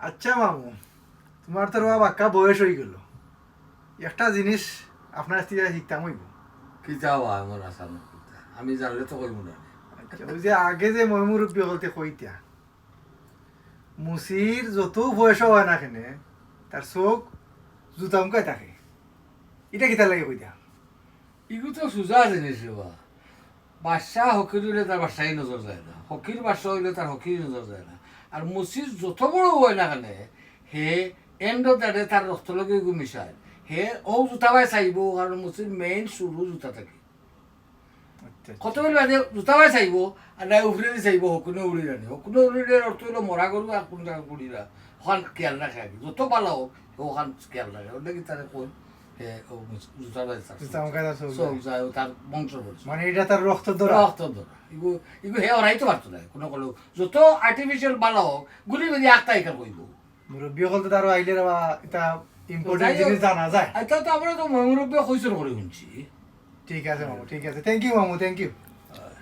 আচ্ছা মামু, তোমার তো বাবা বাক্কা বয়স হয়ে গেল, একটা জিনিস আপনার থেকে শিখতাম হইব। কি যাওয়া আমার আশা না আমি জানলে তো কইব না আচ্ছা, ওই যে আগে যে মই মুরব্বী বলতে কইতা, মুসির যত বয়স হয় না কেনে তার চোখ জুতা মুখায় থাকে, এটা কিতা লাগে কইতা? ইগু তো সোজা জিনিস বা বাদশাহ হকির হইলে তার বাদশাহী নজর যায় না, হকির বাদশাহ হইলে তার হকির নজর যায় না। আর মুসির যত বড় হয় না কেনে হে এন্ড অফ দ্য ডে তার রক্ত লগে ইগু মিশায়। হে ও জুতা বাই চাইব, কারণ মুসির মেইন শুরু জুতা থাকে। আচ্ছা, কত বলে বাদে জুতা বাই চাইব আর নাই উফরে চাইব হকুনে উড়ি রানি, হকুনে উড়ির অর্থ হইলো মরা গরু আর কোন জায়গা কুড়িরা ওখান খেয়াল রাখে আগে, যত ভালো হোক ওখান খেয়াল রাখে। ওটা কি তারা কোন হে ও জুতা বাই জুতা মুখায় তার চোখ চোখ যায়। যায়, ও তার বংশ বলছে মানে এটা তার রক্ত ধরা। রক্ত ধরা ইগু ইগু হে অরাইতে পারতো না কোনো কোনো যত আর্টিফিশিয়াল ভালো হোক গুলি বেদি আঁকতা এখানে কইব। মুরব্বী হল তো তারও আইলে বা এটা ইম্পর্টেন্ট যাই হোক, জিনিস জানা যায়। এটা তো আমরা তো মুরব্বী কইসর করে শুনছি। ঠিক আছে মামু, ঠিক আছে, থ্যাংক ইউ মামু, থ্যাংক ইউ।